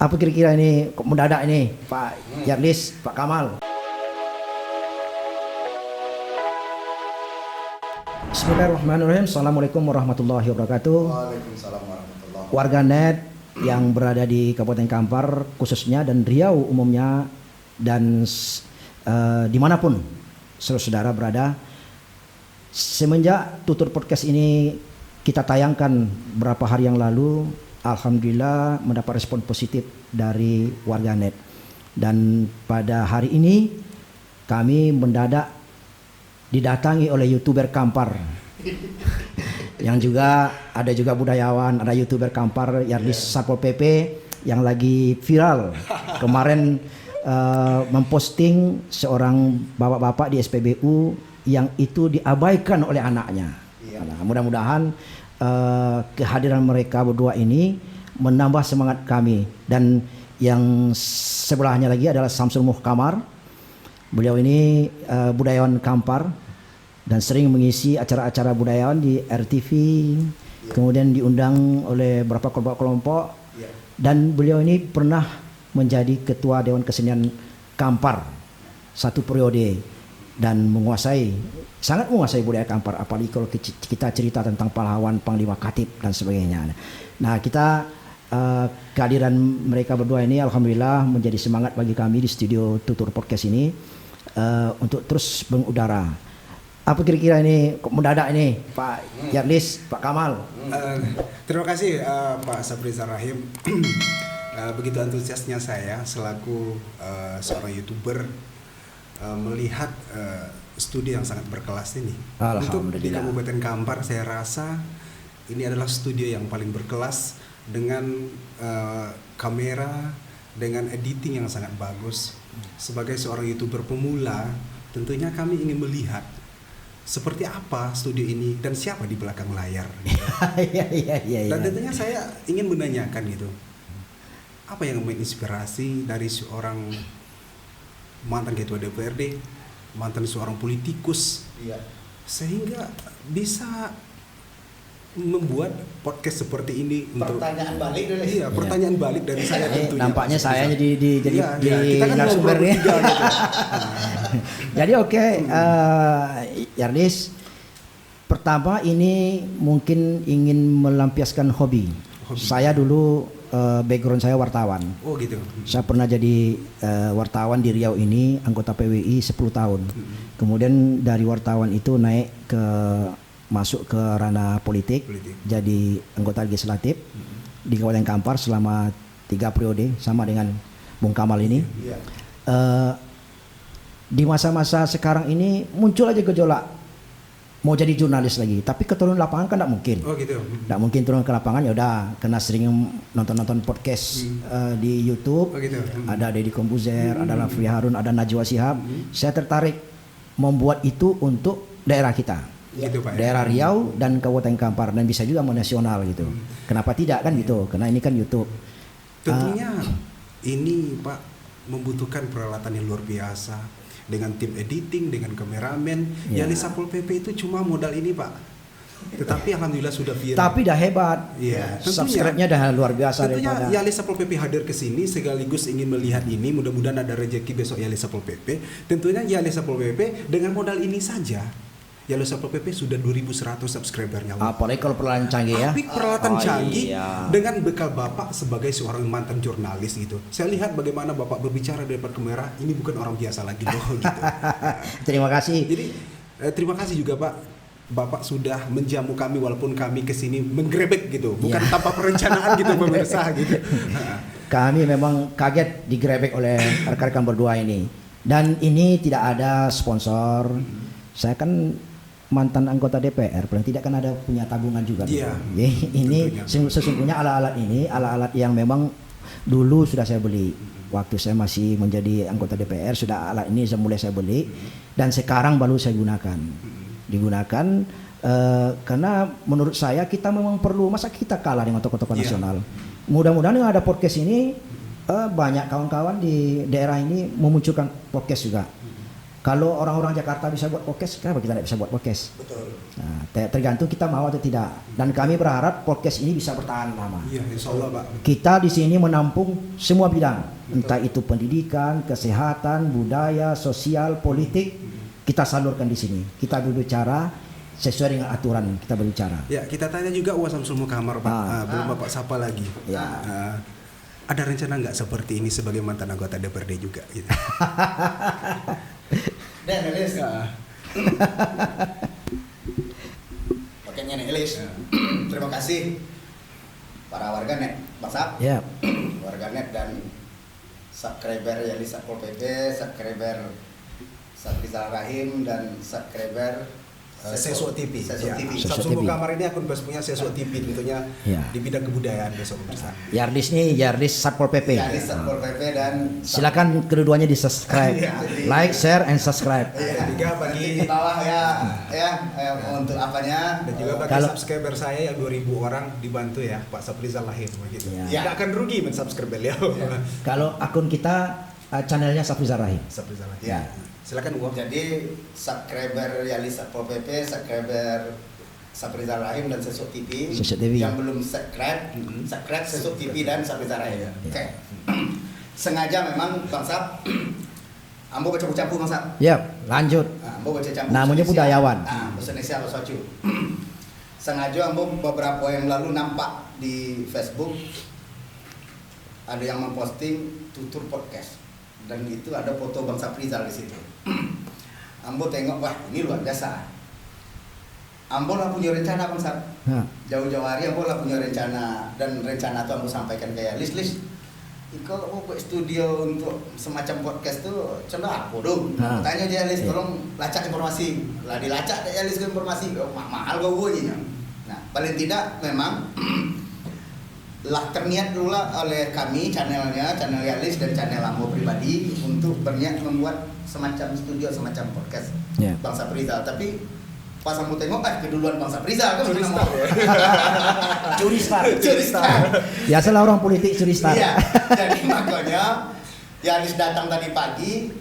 Apa kira-kira ini kok mendadak ini Pak Yarlis, Pak Kamal? Bismillahirrahmanirrahim. Assalamualaikum warahmatullahi wabarakatuh. Waalaikumsalam warahmatullahi wabarakatuh. Warganet yang berada di Kabupaten Kampar khususnya dan Riau umumnya dan dimanapun saudara berada, semenjak tutur podcast ini kita tayangkan beberapa hari yang lalu, alhamdulillah mendapat respon positif dari warganet. Dan pada hari ini kami mendadak didatangi oleh YouTuber Kampar yang juga ada juga budayawan, ada YouTuber Kampar Yarlis Satpol PP yang lagi viral kemarin memposting seorang bapak-bapak di SPBU yang itu diabaikan oleh anaknya. Nah, mudah-mudahan kehadiran mereka berdua ini menambah semangat kami. Dan yang sebelahnya lagi adalah Samsul Muhkamar. Beliau ini budayawan Kampar dan sering mengisi acara-acara budayawan di RTV, kemudian diundang oleh beberapa kelompok-kelompok, dan beliau ini pernah menjadi ketua Dewan Kesenian Kampar satu periode dan sangat menguasai budaya Kampar, apalagi kalau kita cerita tentang pahlawan, panglima Katib dan sebagainya. Nah, kita kehadiran mereka berdua ini alhamdulillah menjadi semangat bagi kami di studio Tutur Podcast ini untuk terus mengudara. Apa kira-kira ini kok mendadak ini Pak Yarlis, Pak Kamal? Terima kasih Pak Saprizar Rahim. Begitu antusiasnya saya selaku seorang YouTuber melihat studio yang sangat berkelas ini. Untuk di Kabupaten Kampar saya rasa ini adalah studio yang paling berkelas dengan kamera, dengan editing yang sangat bagus. Sebagai seorang YouTuber pemula, tentunya kami ingin melihat seperti apa studio ini dan siapa di belakang layar. Dan tentunya saya ingin menanyakan gitu, apa yang menginspirasi dari seorang mantan ketua DPRD, mantan seorang politikus, sehingga bisa membuat podcast seperti ini. Pertanyaan balik dulu. Iya, pertanyaan balik dari saya tentunya. Nampaknya saya jadi kita kan narasumber ya. gitu. Jadi oke, Yarlis, pertama ini mungkin ingin melampiaskan hobi. Saya dulu background saya wartawan. Oh gitu. Saya pernah jadi wartawan di Riau ini, anggota PWI 10 tahun. Kemudian dari wartawan itu naik masuk ke ranah politik. Jadi anggota legislatif di Kabupaten Kampar selama 3 periode sama dengan Bung Kamal ini. Di masa-masa sekarang ini muncul aja gejolak mau jadi jurnalis lagi, tapi keturun lapangan kan tidak mungkin. Oh gitu. Tidak mungkin turun ke lapangan, ya udah kena sering nonton podcast di YouTube. Oh gitu. Ada Deddy Kombuzer, ada Raffi Harun, ada Najwa Shihab. Saya tertarik membuat itu untuk daerah kita. Gitu, Pak, daerah Riau dan Kabupaten Kampar, dan bisa juga menasional gitu. Kenapa tidak kan gitu? Karena ini kan YouTube. Tentunya ini Pak membutuhkan peralatan yang luar biasa. Dengan tim editing, dengan kameramen, Yarlis Satpol PP itu cuma modal ini Pak. Tetapi alhamdulillah sudah viral. Tapi dah hebat. Subscribe-nya dah luar biasa. Tentunya Yarlis Satpol PP hadir ke sini sekaligus ingin melihat ini. Mudah-mudahan ada rezeki besok Yarlis Satpol PP. Tentunya Yarlis Satpol PP dengan modal ini saja, Yarlis Satpol PP sudah 2.100 subscribernya. Apalagi kalau peralatan canggih ya. Tapi peralatan canggih dengan bekal Bapak sebagai seorang mantan jurnalis gitu. Saya lihat bagaimana Bapak berbicara di depan kamera, ini bukan orang biasa lagi loh gitu. Terima kasih. Jadi terima kasih juga Pak. Bapak sudah menjamu kami walaupun kami kesini menggerebek gitu, bukan tanpa perencanaan gitu pemirsa gitu. Kami memang kaget digerebek oleh rekan-rekan berdua ini. Dan ini tidak ada sponsor. Saya kan mantan anggota DPR, paling tidak kan ada punya tabungan juga. Ini sesungguhnya alat-alat yang memang dulu sudah saya beli. Waktu saya masih menjadi anggota DPR sudah alat ini mulai saya beli, dan sekarang baru saya digunakan karena menurut saya kita memang perlu, masa kita kalah dengan tokoh-tokoh nasional. Mudah-mudahan dengan ada podcast ini banyak kawan-kawan di daerah ini memunculkan podcast juga. Kalau orang-orang Jakarta bisa buat podcast, kenapa kita tidak bisa buat podcast? Betul. Nah, tergantung kita mau atau tidak. Dan kami berharap podcast ini bisa bertahan lama. Iya, insya Allah Pak. Kita di sini menampung semua bidang, entah itu pendidikan, kesehatan, budaya, sosial, politik, kita salurkan di sini. Kita berbicara sesuai dengan aturan kita berbicara. Ya, kita tanya juga Uwa Samsul Mukamar Pak. Belum Bapak sapa lagi. Ya. Ada rencana nggak seperti ini sebagai mantan anggota DPRD juga? Gitu. Dan Elis. Paketnya nih Elis. Terima kasih para warganet Bangsap, Ya. warganet dan subscriber Yalis Satpol PP, subscriber Satrizal Rahim dan subscriber Seso TV. Seso Ya. TV. Seso Samsul TV. Mukamar ini akun Facebooknya Seso TV, tentunya Ya. di bidang kebudayaan besok pemirsa. Yardis nih, Yardis Satpol PP. Yalis Satpol PP dan Silakan keduanya di subscribe, Iya. like, share, and subscribe. Iya. Juga Nanti bagi di bawah untuk apanya? dan juga bagi Kalau- subscriber saya yang 2000 orang dibantu ya Pak Saprizal Lahir begitu. Ya. Tidak akan rugi mensubscribe beliau. Kalau akun kita channelnya Safrizal Rahim. Saprizal Lahir. Ya. Silakan Uwa. Jadi subscriber Yalis Satpol PP, subscriber Saprizal Rahim dan Sesuk TV, Sesuk TV. yang belum subscribe, subscribe Sesuk TV dan Saprizal Rahim. Iya. Oke. Sengaja memang Bang Sap, ambo baca campur Bang Sap. Ya, lanjut. Ambo baca campur. Namanya bahasa budayawan. Indonesia. Bahasa Indonesia bahasa Socu. Sengaja ambo beberapa yang lalu nampak di Facebook ada yang memposting tutur podcast dan itu ada foto Bang Saprizal di situ. Ambo tengok, wah ini luar biasa. Ambo lah punya rencana Bang Sap. Nah, Jauh-jauh hari Ambo lah punya rencana dan rencana itu Ambo sampaikan kayak list. Iko mau buat studio untuk semacam podcast tuh coba aku dong. Nah. Tanya dia Lis, Iya. tolong lacak informasi. Lah dilacak deh Lis informasi. Oh, mahal gue nya. Nah, paling tidak memang lah terniat dulu lah oleh kami channel Yalis dan channel Ambo pribadi untuk berniat membuat semacam studio, semacam podcast Ya. Bang Saprizal. Tapi pas Ambo tengok, keduluan Bang Saprizal kan Curi mana star mau. ya. Curi star. Curi star. Biasalah orang politik curi star. Iya, jadi makanya Yalis datang tadi pagi,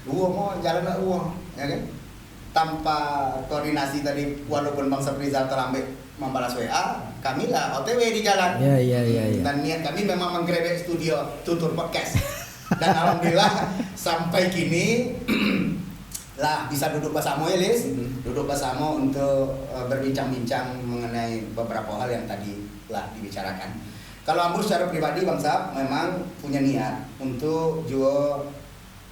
mau jalan nak ya kan? Tanpa koordinasi tadi, walaupun Bang Saprizal terlambat membalas WA, kami lah OTW di jalan. Ya. Dan niat kami memang menggerebek studio tutur podcast. Dan alhamdulillah sampai kini lah bisa duduk bersama ya Lis, duduk bersama untuk berbincang-bincang mengenai beberapa hal yang tadi lah dibicarakan. Kalau Ambo secara pribadi Bang Sap memang punya niat untuk juga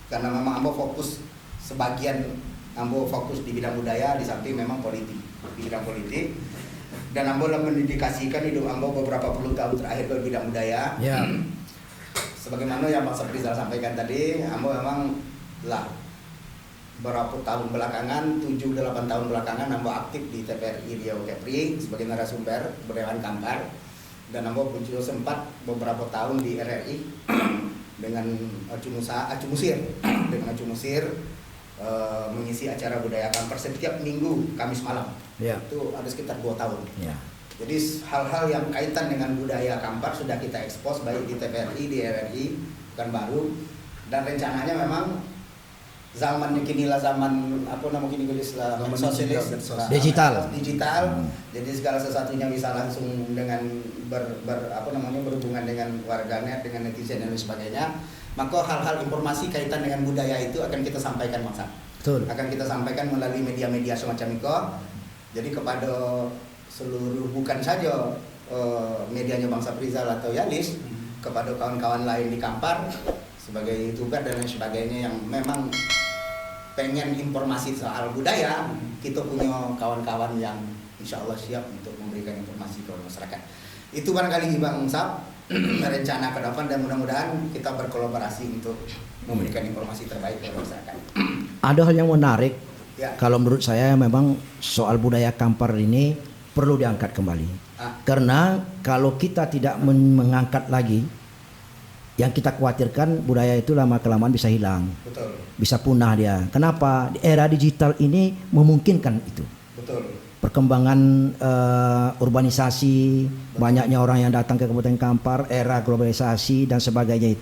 karena memang Ambo fokus sebagian Ambo fokus di bidang budaya di samping memang politik di bidang politik dan Ambo lah mendedikasikan hidup Ambo beberapa puluh tahun terakhir ke bidang budaya. Ya. Sebagaimana yang Bang Saprizal sampaikan tadi, Ambo memang lah berapa tahun belakangan, 7-8 tahun belakangan Ambo aktif di TPRI Riau Kepri sebagai narasumber Berdewan Kampar dan Ambo juga sempat beberapa tahun di RRI dengan Acu Musir dengan Acu Musir mengisi acara budaya Kampar setiap minggu Kamis malam. Ya. Itu ada sekitar 2 tahun. Ya. Jadi hal-hal yang kaitan dengan budaya Kampar sudah kita ekspos baik di TPRI, di RRI, Pekanbaru, dan rencananya memang zamannya kini lah zaman apa namanya kini istilah Zaman sosialis digital. digital. Jadi segala sesuatunya bisa langsung dengan berhubungan dengan warganet, dengan netizen dan lain sebagainya. Maka hal-hal informasi kaitan dengan budaya itu akan kita sampaikan Mas. Betul. Akan kita sampaikan melalui media-media semacam itu. Jadi kepada seluruh bukan saja medianya Bang Saprizal atau Yalis, kepada kawan-kawan lain di Kampar sebagai YouTuber dan lain sebagainya yang memang pengen informasi soal budaya, kita punya kawan-kawan yang insya Allah siap untuk memberikan informasi ke masyarakat. Itu barangkali Bang Sap rencana ke depan dan mudah-mudahan kita berkolaborasi untuk memberikan informasi terbaik kepada masyarakat. Ada hal yang menarik. Ya. Kalau menurut saya memang soal budaya Kampar ini perlu diangkat kembali. Karena kalau kita tidak mengangkat lagi, yang kita khawatirkan budaya itu lama-kelamaan bisa hilang, Betul, bisa punah dia. Kenapa? Di era digital ini memungkinkan itu. betul. Perkembangan urbanisasi, banyaknya orang yang datang ke Kabupaten Kampar, era globalisasi dan sebagainya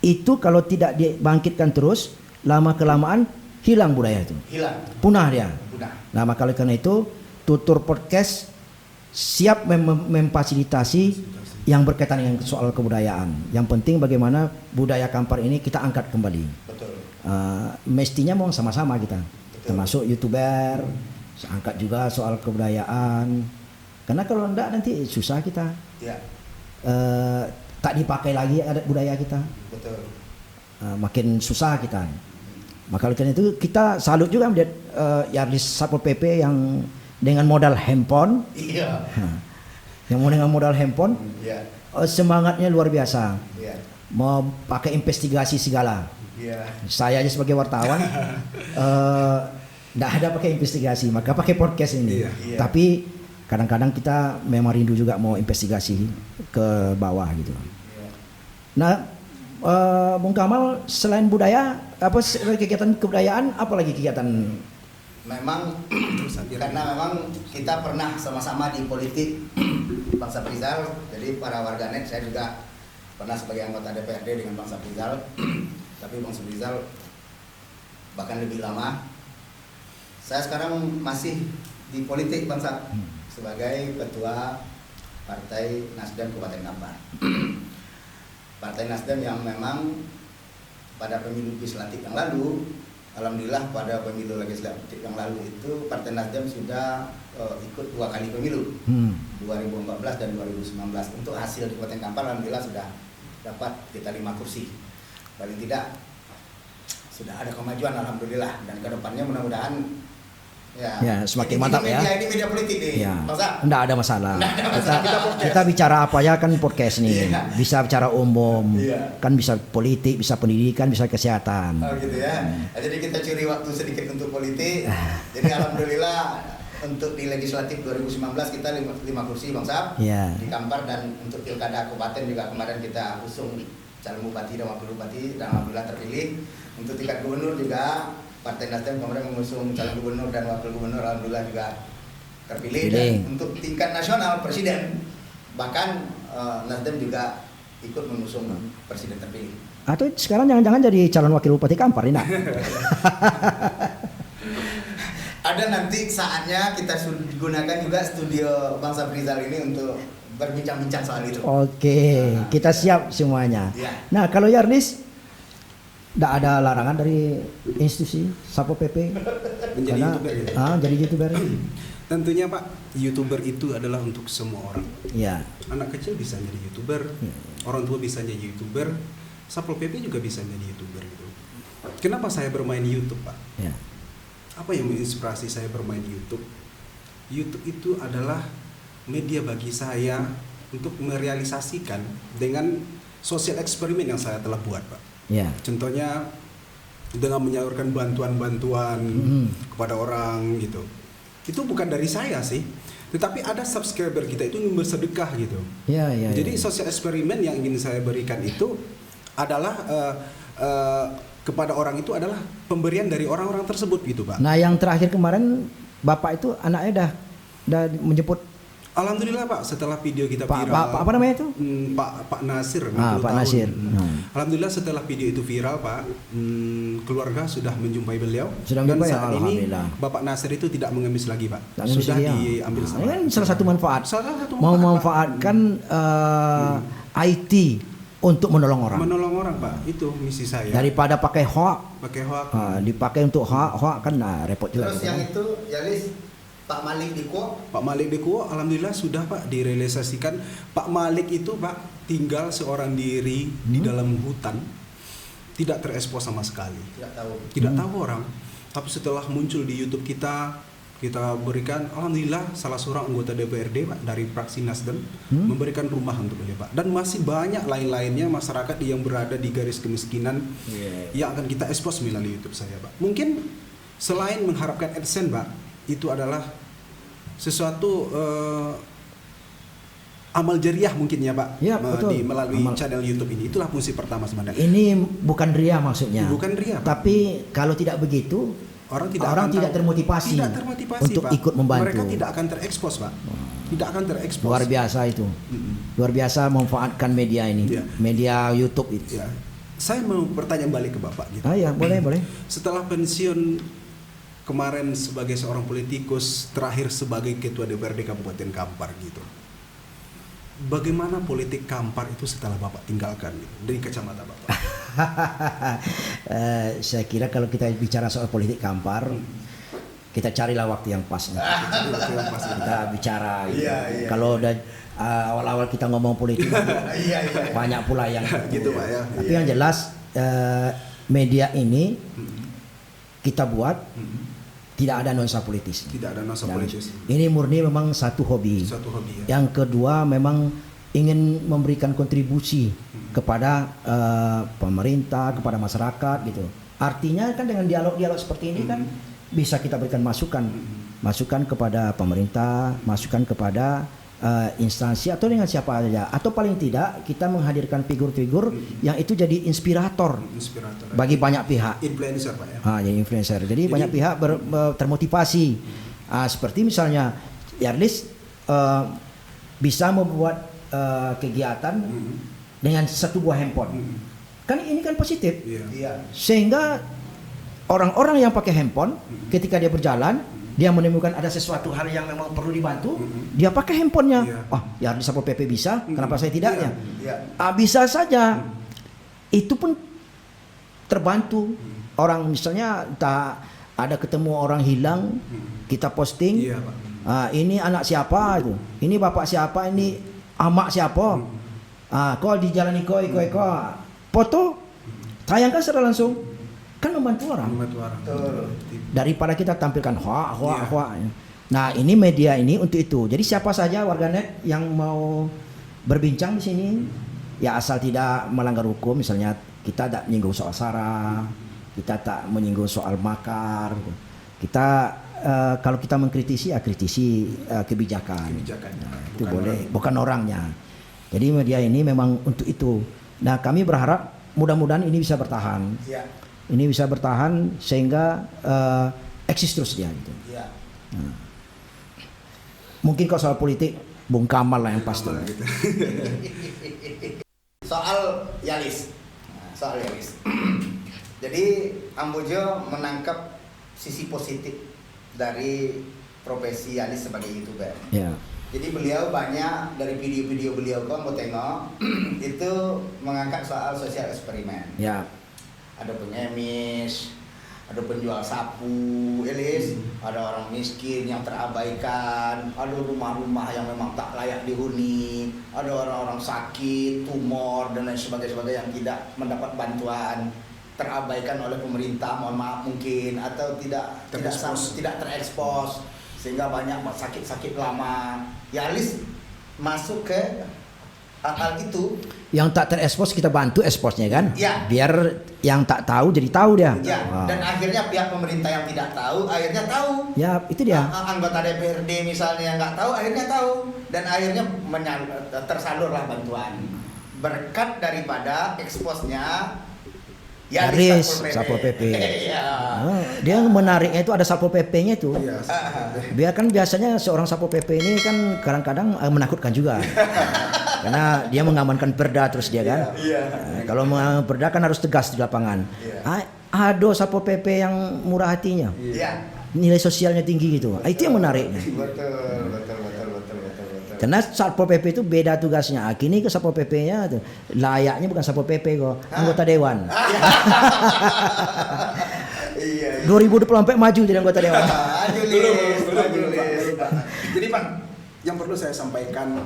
itu kalau tidak dibangkitkan terus, lama-kelamaan hilang budaya itu, hilang, punah dia. udah. Nah, maka oleh karena itu Tutur Podcast siap memfasilitasi yang berkaitan dengan soal kebudayaan. Yang penting bagaimana budaya Kampar ini kita angkat kembali. Betul. Mestinya mau sama-sama kita, Betul. termasuk YouTuber, angkat juga soal kebudayaan. Karena kalau enggak nanti susah kita. Ya, Tak dipakai lagi adat budaya kita. betul. Makin susah kita. Maka oleh karena itu kita salut juga melihat Yarlis Satpol PP yang dengan modal handphone, Iya. yang dengan modal handphone Iya. semangatnya luar biasa. Iya. Mau pakai investigasi segala. Iya. Saya aja sebagai wartawan tidak ada pakai investigasi, maka pakai podcast ini. Iya. Tapi kadang-kadang kita memang rindu juga mau investigasi ke bawah gitu. Iya. Nah, Bung Kamal selain budaya, apa kegiatan kebudayaan, apa lagi kegiatan? Memang karena memang kita pernah sama-sama di politik Bang Saprizal, jadi para warganet saya juga pernah sebagai anggota DPRD dengan Bang Saprizal, tapi Bang Saprizal bahkan lebih lama. Saya sekarang masih di politik Bang Sap sebagai ketua Partai Nasdem Kabupaten Kampar. Partai Nasdem yang memang pada pemilu legislatif yang lalu, alhamdulillah pada pemilu legislatif yang lalu itu Partai Nasdem sudah ikut 2 kali pemilu, 2014 dan 2019. Untuk hasil di Kabupaten Kampar alhamdulillah sudah dapat kita 5 kursi. Paling tidak sudah ada kemajuan alhamdulillah, dan kedepannya mudah-mudahan Ya, semakin ini mantap ya. Ini media politik nih, Ya, Bang Sap. enggak ada masalah. Nggak ada masalah. Kita bicara apa ya kan podcast nih. Iya. Bisa bicara umum, Iya. kan bisa politik, bisa pendidikan, bisa kesehatan. Oh gitu ya. Nah, jadi kita curi waktu sedikit untuk politik. Jadi alhamdulillah untuk di legislatif 2019 kita 5 kursi Bang Sap Iya. di Kampar, dan untuk pilkada kabupaten juga kemarin kita usung calon bupati dan wakil bupati dan alhamdulillah terpilih. Untuk tingkat gubernur juga Partai Nasdem kemarin mengusung calon gubernur dan wakil gubernur alhamdulillah juga terpilih. Dan untuk tingkat nasional presiden bahkan Nasdem juga ikut mengusung presiden terpilih. Atau sekarang jangan-jangan jadi calon wakil bupati Kampar ini? Ada nanti saatnya kita gunakan juga studio Bang Saprizal ini untuk berbincang-bincang soal itu. Oke, kita siap semuanya. Ya. Nah, kalau Yarlis tidak ada larangan dari institusi Satpol PP Menjadi YouTuber gitu. Jadi YouTuber. Tentunya Pak, YouTuber itu adalah untuk semua orang. Ya. Anak kecil bisa jadi YouTuber, orang tua bisa jadi YouTuber, Satpol PP juga bisa jadi YouTuber gitu. Kenapa saya bermain YouTube, Pak? Ya. Apa yang menginspirasi saya bermain YouTube? YouTube itu adalah media bagi saya untuk merealisasikan dengan sosial eksperimen yang saya telah buat, Pak. Ya. Contohnya dengan menyalurkan bantuan-bantuan kepada orang gitu. Itu bukan dari saya sih, tetapi ada subscriber kita itu ingin bersedekah gitu. Ya. Jadi sosial eksperimen yang ingin saya berikan itu adalah kepada orang itu adalah pemberian dari orang-orang tersebut gitu, Pak. Nah, yang terakhir kemarin Bapak itu anaknya dah menjemput Alhamdulillah Pak, setelah video kita Pak viral. apa namanya itu? Pak Nasir. 20 Pak tahun. Nasir. Alhamdulillah setelah video itu viral Pak, keluarga sudah menjumpai beliau. Sudah dan menjumpai, saat ini alhamdulillah. Bapak Nasir itu tidak mengemis lagi Pak. Tak mengemis Sudah lagi, ya. diambil Ini kan salah satu manfaat. Salah satu Mau manfaat, Pak. memanfaatkan IT untuk menolong orang. Menolong orang Pak, itu misi saya. Daripada pakai hoax, Pakai hoax. dipakai untuk hoax kan repot juga. Terus gitu yang kan. itu Yalis Pak Malik Diko. Pak Malik Deko alhamdulillah sudah Pak direalisasikan. Pak Malik itu Pak tinggal seorang diri di dalam hutan, tidak terekspos sama sekali. Tidak tahu orang. Tapi setelah muncul di YouTube kita berikan alhamdulillah salah seorang anggota DPRD Pak dari fraksi Nasdem memberikan rumah untuk beliau Pak. Dan masih banyak lain-lainnya masyarakat yang berada di garis kemiskinan yang akan kita ekspos melalui YouTube saya Pak. Mungkin selain mengharapkan AdSense Pak, itu adalah sesuatu amal jariah mungkin ya Pak, Ya, betul. melalui Amal. channel YouTube ini. Itulah fungsi pertama sebenarnya. Ini bukan ria maksudnya. Bukan ria, Pak. Tapi kalau tidak begitu, Orang tidak termotivasi, tidak termotivasi untuk Pak. ikut membantu. Mereka tidak akan terekspos Pak. Tidak akan terekspos. Luar biasa itu. Luar biasa memanfaatkan media ini. Ya. Media YouTube itu. Ya. Saya mau bertanya balik ke Bapak gitu. Ah ya, boleh. Setelah pensiun kemarin sebagai seorang politikus, terakhir sebagai Ketua DPRD Kabupaten Kampar gitu. Bagaimana politik Kampar itu setelah Bapak tinggalkan gitu, dari kacamata Bapak? Saya kira kalau kita bicara soal politik Kampar, kita carilah waktu yang pas. Kita bicara. Gitu. Iya. Kalau udah awal-awal kita ngomong politik, Iya. banyak pula yang Gitu Pak ya. Tapi yang jelas media ini kita buat tidak ada nuansa politis. Tidak ada nuansa Yang politis. Ini murni memang satu hobi. Suatu hobi ya. Yang kedua memang ingin memberikan kontribusi kepada pemerintah, kepada masyarakat gitu. Artinya kan dengan dialog-dialog seperti ini kan bisa kita berikan masukan kepada pemerintah, masukan kepada instansi atau dengan siapa saja, atau paling tidak kita menghadirkan figur-figur yang itu jadi inspirator bagi banyak pihak. Influencer Pak ya. Jadi influencer. Jadi banyak pihak termotivasi. Seperti misalnya Yarlis bisa membuat kegiatan dengan satu buah handphone. Kan ini kan positif. Iya. Sehingga orang-orang yang pakai handphone ketika dia berjalan, dia menemukan ada sesuatu hal yang memang perlu dibantu, dia pakai handphonenya. Ya di Satpol PP bisa, kenapa saya tidak ya? Bisa saja. Itu pun terbantu. Orang misalnya entah ada ketemu orang hilang, kita posting. Ini anak siapa itu? Ini bapak siapa? Ini amak siapa? Kau di jalan iko, foto, tayangkan secara langsung. Kan membantu orang. Daripada kita tampilkan hoak. Nah, ini media ini untuk itu. Jadi siapa saja warganet yang mau berbincang di sini, ya asal tidak melanggar hukum, misalnya kita tak menyinggung soal SARA, kita tak menyinggung soal makar. Kita kalau kita mengkritisi, ya kritisi kebijakan. Nah, itu boleh, bukan orangnya. Jadi media ini memang untuk itu. Nah, kami berharap mudah-mudahan ini bisa bertahan. Ini bisa bertahan sehingga eksis terus dia gitu. Nah. Mungkin kalau soal politik Bung Kamal lah yang pasti. Soal Yalis. Jadi Ambojo menangkap sisi positif dari profesi Yalis sebagai YouTuber. Ya. Jadi beliau banyak dari video-video beliau kok mau tengok itu mengangkat soal sosial eksperimen. Ya. Ada pengemis, ada penjual sapu, ada orang miskin yang terabaikan, ada rumah-rumah yang memang tak layak dihuni, ada orang-orang sakit, tumor dan lain sebagainya yang tidak mendapat bantuan, terabaikan oleh pemerintah, mohon maaf mungkin, atau tidak terekspos sehingga banyak sakit-sakit lama. Yalis masuk ke hal itu. Yang tak terekspos kita bantu eksposnya kan, ya. Biar yang tak tahu jadi tahu dia. Ya. Dan akhirnya pihak pemerintah yang tidak tahu akhirnya tahu. Ya itu dia. Anggota DPRD misalnya yang nggak tahu akhirnya tahu dan akhirnya tersalurlah bantuan berkat daripada eksposnya. Yaris Satpol PP. Dia menariknya itu ada Satpol PP-nya itu. Biar kan biasanya seorang Satpol PP ini kan kadang-kadang menakutkan juga. Karena dia mengamankan perda terus dia kan. Kalau mengamankan perda kan harus tegas di lapangan. Ada Satpol PP yang murah hatinya. Nilai sosialnya tinggi gitu. Itu yang menariknya. Betul. Karena Satpol PP itu beda tugasnya. Kini ke Satpol PP-nya tuh layaknya bukan Satpol PP kok, anggota dewan. 2024 maju jadi anggota dewan. Jadi Pak, yang perlu saya sampaikan,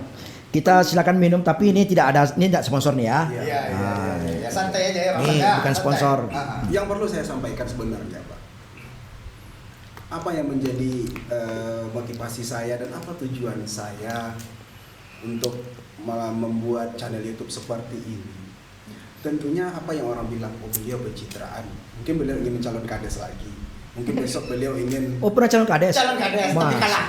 kita silakan minum tapi ini tidak sponsor nih ya. Iya. Santai aja ya. Ini bukan sponsor. Yang perlu saya sampaikan sebenarnya Pak, apa yang menjadi motivasi saya dan apa tujuan saya untuk membuat channel YouTube seperti ini? Tentunya apa yang orang bilang, beliau pencitraan, mungkin beliau ingin mencalon kades lagi, mungkin besok beliau ingin pernah calon kades tapi kalah.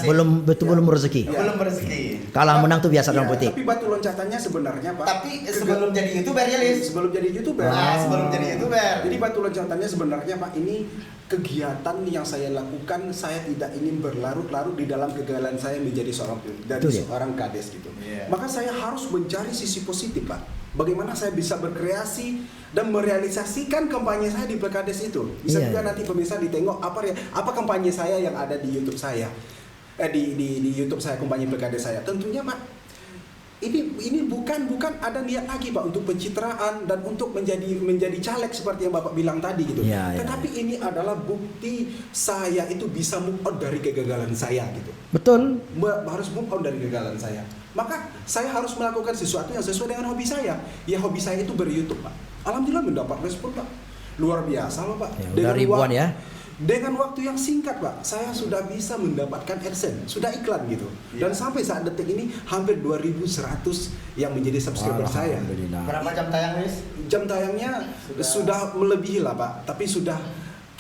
Belum rezeki. Belum rezeki. Kalah menang tuh biasa dalam politik. Tapi batu loncatannya sebenarnya Pak. Tapi sebelum jadi YouTuber ya, Lis. Sebelum jadi YouTuber. Sebelum jadi YouTuber. Jadi batu loncatannya sebenarnya Pak, ini kegiatan yang saya lakukan, saya tidak ingin berlarut-larut di dalam kegagalan saya menjadi seorang kades gitu. Maka saya harus mencari sisi positif, Pak. Bagaimana saya bisa berkreasi dan merealisasikan kampanye saya di Pilkades itu. Bisa juga nanti pemirsa ditengok apa kampanye saya yang ada di YouTube saya. Di YouTube saya, kampanye Pilkades saya. Tentunya, Pak, ini bukan ada niat lagi, Pak, untuk pencitraan dan untuk menjadi caleg seperti yang Bapak bilang tadi gitu. Tetapi ini adalah bukti saya itu bisa move on dari kegagalan saya gitu. Betul. Harus move on dari kegagalan saya. Maka saya harus melakukan sesuatu yang sesuai dengan hobi saya. Ya, hobi saya itu ber-YouTube, Pak. Alhamdulillah mendapat respon, Pak. Luar biasa loh, Pak. Udah ribuan ya. Dengan waktu yang singkat, Pak, saya sudah bisa mendapatkan AdSense, sudah iklan gitu. Dan sampai saat detik ini hampir 2.100 yang menjadi subscriber saya. Berapa jam tayang, Miss? Jam tayangnya sudah melebihi lah, Pak. Tapi sudah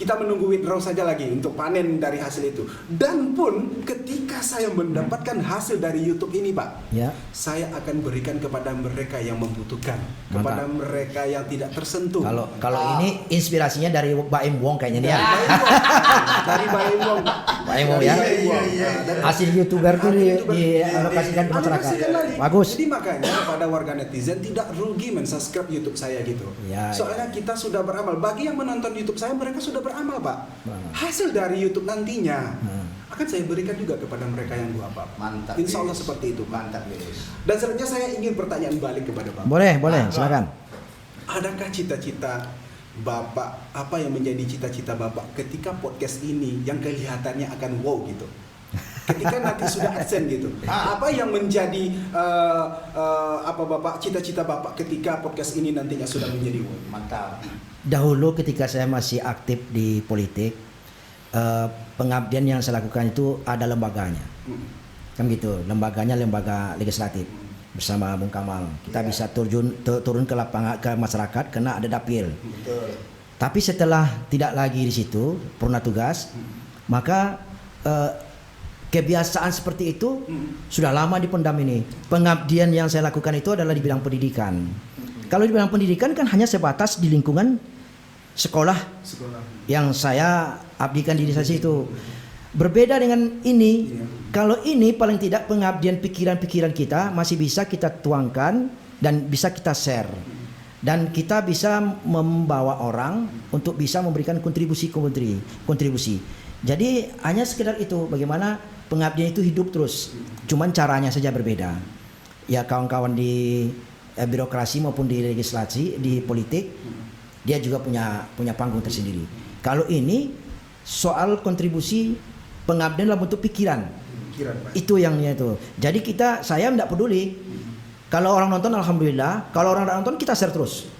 kita menunggu withdraw saja lagi untuk panen dari hasil itu. Dan pun ketika saya mendapatkan hasil dari YouTube ini, Pak, saya akan berikan kepada mereka yang membutuhkan, kepada mereka yang tidak tersentuh. Kalau ini inspirasinya dari Mbak Im Wong kayaknya nih ya. Dari Mbak Im Wong. Mbak Im Wong ya. Hasil YouTuber tuh dialokasikan ke masyarakat. Bagus. Jadi makanya kepada warga netizen tidak rugi mensubscribe YouTube saya gitu. Soalnya kita sudah beramal. Bagi yang menonton YouTube saya, mereka sudah beramal, Pak. Hasil dari YouTube nantinya akan saya berikan juga kepada mereka yang apa. Mantap. Insya Allah seperti itu, mantap. Dan selanjutnya saya ingin pertanyaan balik kepada Bapak. Boleh, silakan. Adakah cita-cita Bapak, apa yang menjadi cita-cita Bapak ketika podcast ini yang kelihatannya akan wow gitu? Ketika nanti sudah adsense gitu, apa yang menjadi Bapak, cita-cita Bapak ketika podcast ini nantinya sudah menjadi wow? Mantap. Dahulu ketika saya masih aktif di politik, pengabdian yang saya lakukan itu ada lembaganya, kan gitu. Lembaganya lembaga legislatif bersama Bung Kamal. Kita bisa turun ke lapangan, ke masyarakat, karena ada dapil. Betul. Tapi setelah tidak lagi di situ purna tugas, maka kebiasaan seperti itu sudah lama dipendam ini. Pengabdian yang saya lakukan itu adalah di bidang pendidikan. Kalau di bidang pendidikan kan hanya sebatas di lingkungan sekolah yang saya abdikan diri saya itu. Berbeda dengan ini, kalau ini paling tidak pengabdian pikiran-pikiran kita masih bisa kita tuangkan dan bisa kita share. Dan kita bisa membawa orang untuk bisa memberikan kontribusi. Jadi hanya sekedar itu, bagaimana pengabdian itu hidup terus. Cuman caranya saja berbeda. Ya, kawan-kawan di birokrasi maupun di legislasi, di politik, dia juga punya panggung tersendiri. Kalau ini soal kontribusi pengabdian dalam bentuk pikiran, itu yang itu. Jadi saya tidak peduli. Kalau orang nonton alhamdulillah, kalau orang tidak nonton kita share terus.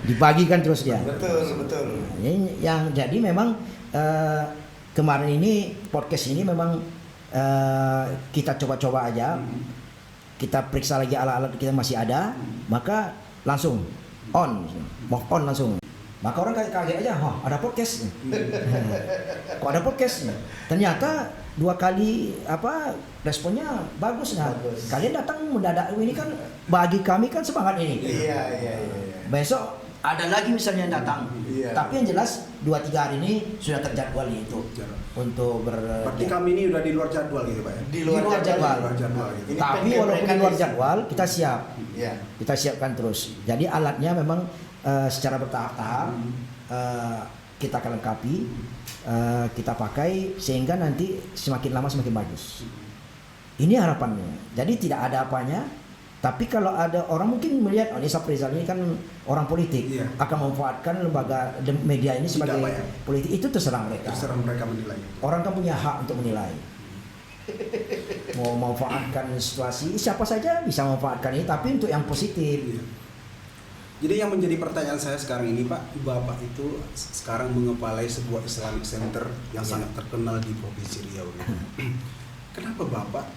Dibagikan terus dia. Betul. Yang jadi memang kemarin ini podcast ini memang kita coba-coba aja. Kita periksa lagi alat-alat kita masih ada, maka langsung on langsung. Maka orang kaget aja, ada podcast. Kok ada podcast? Ternyata 2 kali responnya bagus. Kalian datang mendadak ini kan bagi kami kan semangat ini. Iya. Besok ada lagi misalnya yang datang. Tapi yang jelas 2-3 hari ini sudah terjadwal itu untuk Berarti kami ini udah di luar jadwal gitu, Pak ya? Di luar jadwal gitu. Tapi walaupun di luar jadwal kita siap. Kita siapkan terus. Jadi alatnya memang secara bertahap-tahap kita akan lengkapi, kita pakai sehingga nanti semakin lama semakin bagus. Ini harapannya. Jadi tidak ada apanya. Tapi kalau ada orang mungkin melihat, ini Saprizal ini kan orang politik, akan memanfaatkan lembaga media ini sebagai politik, itu terserah mereka. Terserah mereka menilai. Orang kan punya hak untuk menilai. Mau memanfaatkan situasi, siapa saja bisa memanfaatkan ini, tapi untuk yang positif. Jadi yang menjadi pertanyaan saya sekarang ini, Pak, Bapak itu sekarang mengepalai sebuah Islamic Center yang sangat terkenal di Provinsi Riau. Kenapa Bapak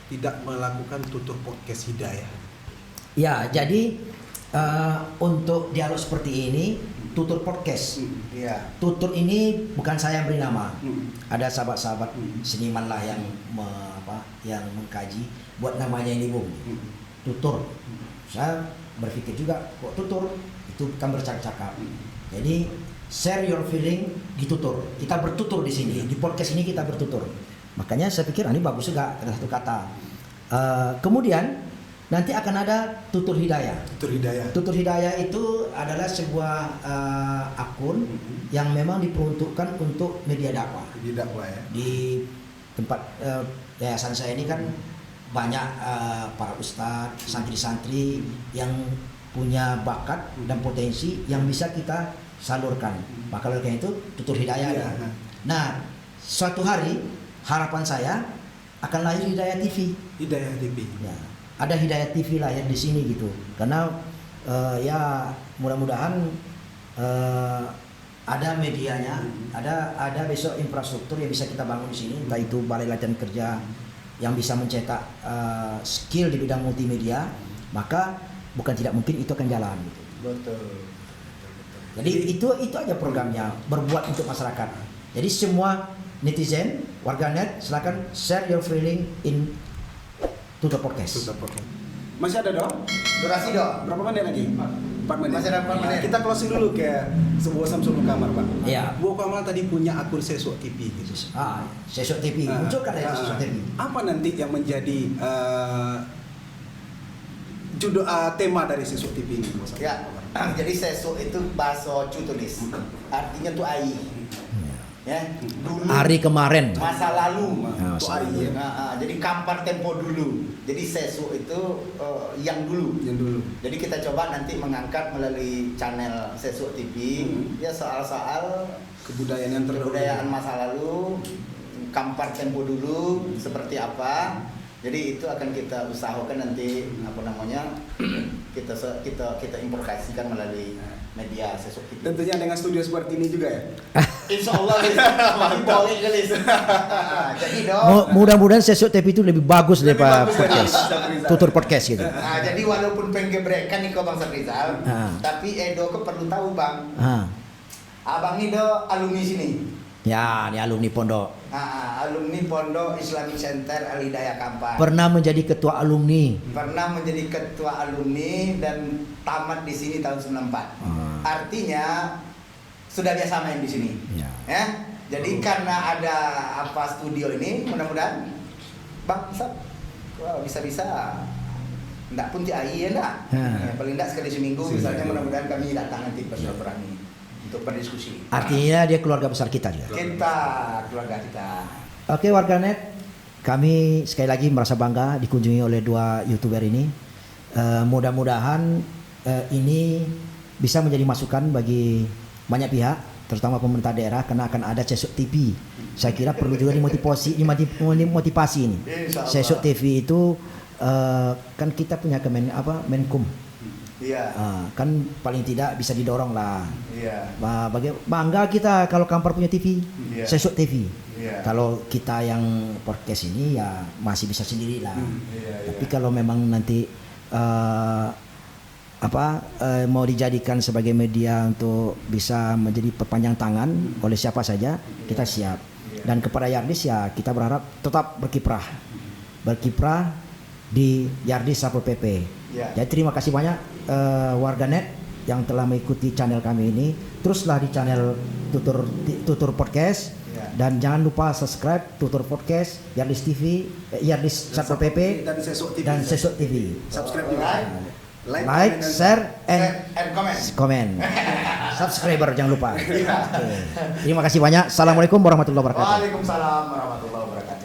tidak melakukan tutur podcast hidayah? Ya, jadi untuk dialog seperti ini, tutur podcast. Tutur ini bukan saya yang beri nama. Ada sahabat-sahabat seniman lah yang yang mengkaji, buat namanya ini Bung. Tutur. Saya berpikir juga, kok tutur itu kan bercakap-cakap. Jadi share your feeling di tutur. Kita bertutur di sini, di podcast ini kita bertutur. Makanya saya pikir ini bagus juga ada satu kata. Kemudian nanti akan ada tutur hidayah. Tutur hidayah. Tutur hidayah itu adalah sebuah akun yang memang diperuntukkan untuk media dakwah. Di dakwah ya. Di tempat yayasan saya ini kan banyak para ustadz, santri-santri yang punya bakat dan potensi yang bisa kita salurkan. Maka oleh karena itu tutur hidayah. Iya. Nah, suatu hari harapan saya akan lahir Hidayah TV. Hidayah TV. Ya, ada Hidayah TV lahir di sini gitu. Karena ya mudah-mudahan ada medianya, ada besok infrastruktur yang bisa kita bangun di sini, entah itu balai latihan kerja yang bisa mencetak skill di bidang multimedia, maka bukan tidak mungkin itu akan jalan gitu. Betul. Jadi itu aja programnya, berbuat untuk masyarakat. Jadi semua netizen, warganet, silakan share your feeling in Tutur Podcast. Tutur podcast. Masih ada dong? Durasi dong. Berapa menit lagi? 4 menit. Masih ada 4 menit. Kita closing dulu ke sebuah Samsul Kamar, Pak. Iya. Bu Kamal tadi punya akun Sesuk TV gitu. Sesuk TV, munculkan ya Sesuk TV. Apa nanti yang menjadi judul tema dari Sesuk TV ini, Bos? Ya, jadi sesuk itu bahasa Cutulis. Artinya tuh ai. Ya, dulu Hari kemarin. masa lalu. Tuh hari ya. Jadi kampar tempo dulu. Jadi sesuk itu yang dulu. Yang dulu. Jadi kita coba nanti mengangkat melalui channel Sesuk TV ya soal-soal Kebudayaan yang terdahulu. kebudayaan masa lalu, kampar tempo dulu seperti apa. Jadi itu akan kita usahakan nanti kita importasikan melalui media Sesuk TV. Tentunya dengan studio seperti ini juga ya. Insya Allah boleh gelis. Jadi dong. Mudah-mudahan Sesuk TV itu lebih bagus daripada bagus dari podcast. Rizal. Tutur podcast gitu. Jadi walaupun penggebrekan nih kau Bang Safrizal, tapi Edo ke perlu tahu Bang. Abang ini do alumni sini. Ya, ini alumni pondok. Alumni Pondok Islamic Center Al Hidayah Kampar. Pernah menjadi ketua alumni. Pernah menjadi ketua alumni dan tamat di sini tahun 94. Artinya sudah biasa main di sini. Ya. Jadi karena ada studio ini, mudah-mudahan Bang bisa-bisa enggak pun TI ya enggak. Ya, paling enggak sekali seminggu misalnya, mudah-mudahan kami datang nanti bersilaturahmi untuk berdiskusi. Artinya dia keluarga besar kita juga. Keluarga kita. Oke warganet, kami sekali lagi merasa bangga dikunjungi oleh dua YouTuber ini. Mudah-mudahan ini bisa menjadi masukan bagi banyak pihak, terutama pemerintah daerah, karena akan ada Sesuk TV. Saya kira perlu juga dimotivasi ini. Sesuk TV itu kan kita punya Menkum. Iya. Kan paling tidak bisa didorong lah. Iya. Bangga kita kalau Kampar punya TV, Iya. Sesuk TV. Iya. Kalau kita yang podcast ini ya masih bisa sendiri lah. Iya, Tapi kalau memang nanti mau dijadikan sebagai media untuk bisa menjadi perpanjang tangan oleh siapa saja, kita siap. Dan kepada Yardis ya kita berharap tetap berkiprah di Yardis Satpol PP. Ya. Jadi terima kasih banyak warganet yang telah mengikuti channel kami ini. Teruslah di channel Tutur Podcast. Ya. Dan jangan lupa subscribe Tutur Podcast, Yardis TV, Yardis Satpol PP dan Sesuk TV. Subscribe juga. Like, share, and comment. Subscriber jangan lupa. Oke. Terima kasih banyak. Assalamualaikum warahmatullahi wabarakatuh. Waalaikumsalam warahmatullahi wabarakatuh.